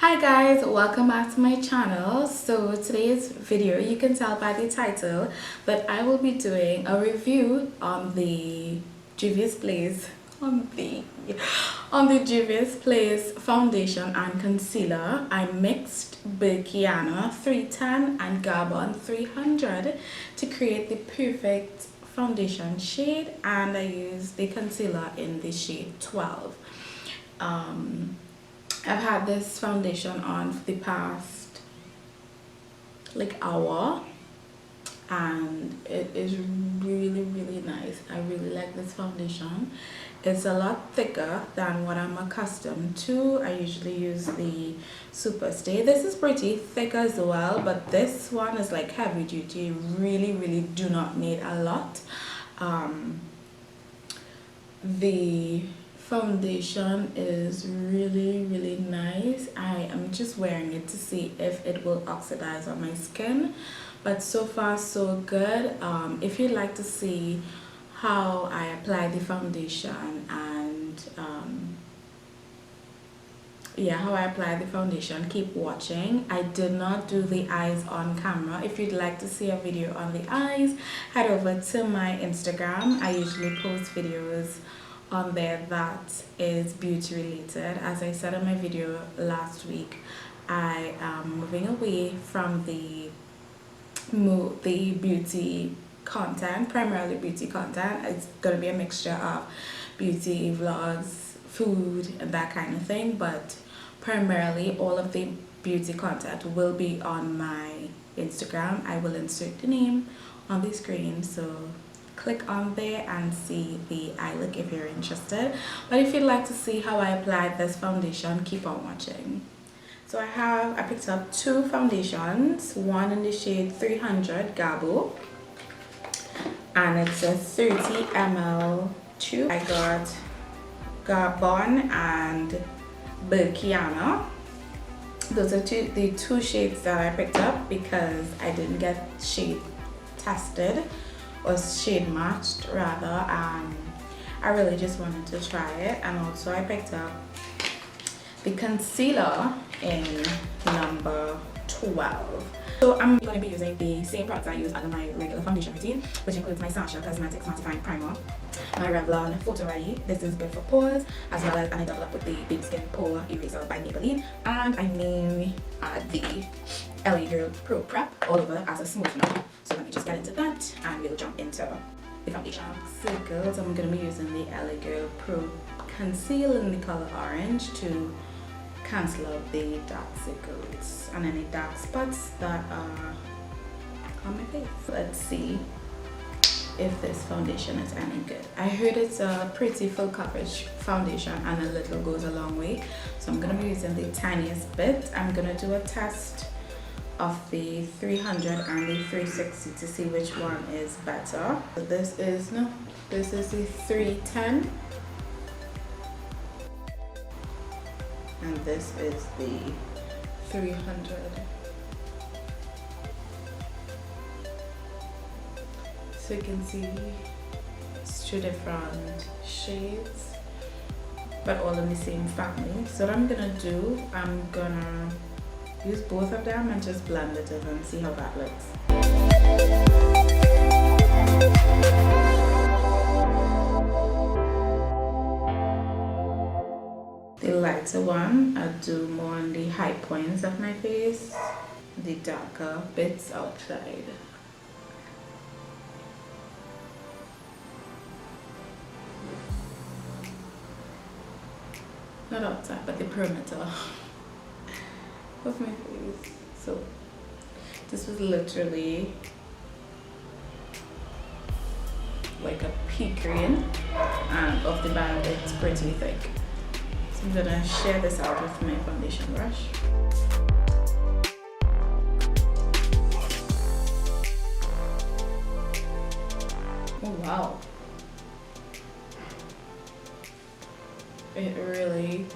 Hi guys, welcome back to my channel. So today's video, you can tell by the title that I will be doing a review on the Juvia'S Place Juvia'S Place foundation and concealer. I mixed Burkiana 310 and Garbon 300 to create the perfect foundation shade, and I used the concealer in the shade 12. I've had this foundation on for the past hour, and it is really nice. I really like this foundation. It's a lot thicker than what I'm accustomed to. I usually use the Superstay. This is pretty thick as well, but this one is like heavy duty. You really do not need a lot. The foundation is really nice. I am just wearing it to see if it will oxidize on my skin, but so far so good. If you'd like to see how I apply the foundation and how I apply the foundation, keep watching. I did not do the eyes on camera. If you'd like to see a video on the eyes, head over to my Instagram. I usually post videos on there that is beauty related. As I said in my video last week, I am moving away from the beauty content, primarily beauty content. It's gonna be a mixture of beauty vlogs, food, and that kind of thing, but primarily all of the beauty content will be on my Instagram. I will insert the name on the screen, so click on there and see the eye look if you're interested. But if you'd like to see how I applied this foundation, keep on watching. So I picked up two foundations, one in the shade 300 Gabo, and it's a 30 ml tube. I got Garbon and Burkiana. Those are the two shades that I picked up because I didn't get shade tested or shade matched rather. I really just wanted to try it. And also I picked up the concealer in number 12. So I'm going to be using the same products I use under my regular foundation routine, which includes my Sasha Cosmetics Mattifying Primer, my Revlon Photo Ready. This is good for pores, as well as I double up with the Big Skin Pore Eraser by Maybelline, and I mainly add the LA Girl Pro Prep all over as a smoothener. So let me just get into that and we'll jump into the foundation. Circles, I'm going to be using the LA Girl Pro Conceal in the color orange to cancel out the dark circles and any dark spots that are on my face. Let's see if this foundation is any good. I heard it's a pretty full coverage foundation and a little goes a long way, so I'm going to be using the tiniest bit. I'm going to do a test of the 300 and the 360 to see which one is better. So this is the 310 and this is the 300. So you can see it's two different shades but all in the same family. So what I'm gonna do, I'm gonna use both of them and just blend it in and see how that looks. The lighter one, I'll do more on the high points of my face, the darker bits outside. Not outside, but the perimeter of my face. So this was literally like a pea green, and off the band it's pretty thick. So I'm gonna share this out with my foundation brush. Oh wow, it really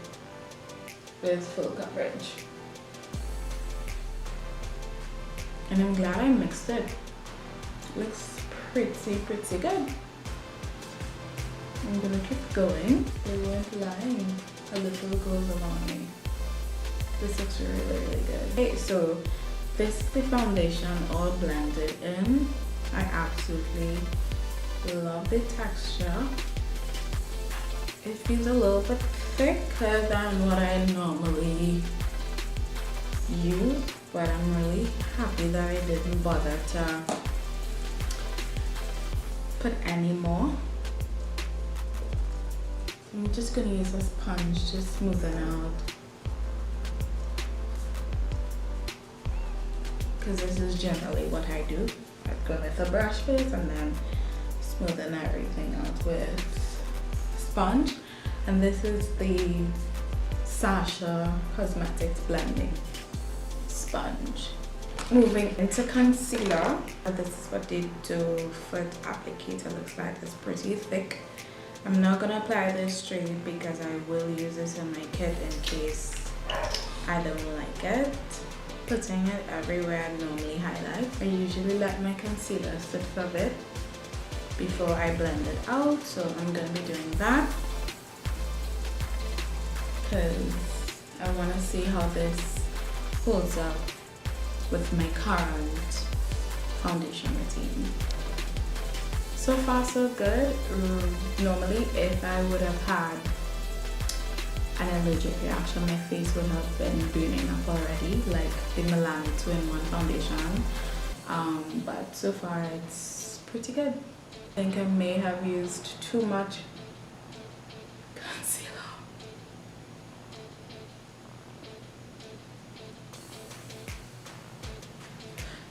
is full coverage. And I'm glad I mixed it. Looks pretty good. I'm gonna keep going. They weren't lying. A little goes a long way. This looks really, really good. Okay, so this is the foundation all blended in. I absolutely love the texture. It feels a little bit thicker than what I normally use, but I'm really happy that I didn't bother to put any more. I'm just gonna use a sponge to smoothen out, because this is generally what I do. I go with a brush first and then smoothen everything out with sponge. And this is the Sasha Cosmetics blending sponge. Moving into concealer, this is what they do for the applicator. Looks like it's pretty thick. I'm not gonna apply this straight because I will use this in my kit in case I don't like it. Putting it everywhere I normally highlight. I usually let my concealer sit for a bit before I blend it out, so I'm gonna be doing that because I want to see how this holds up with my current foundation routine. So far so good. Normally if I would have had an allergic reaction, my face would have been burning up already, like the Milan 2-in-1 foundation. But so far it's pretty good. I think I may have used too much concealer.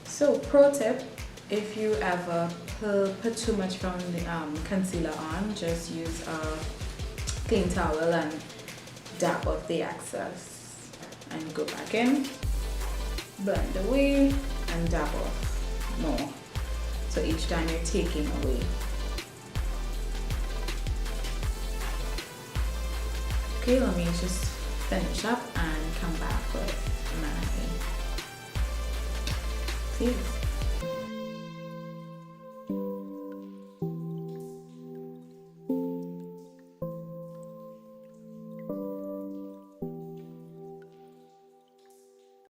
So pro tip, if you ever put too much concealer on, just use a clean towel and dab off the excess and go back in, blend away and dab off more. So each time you're taking away. Okay, let me just finish up and come back with my face.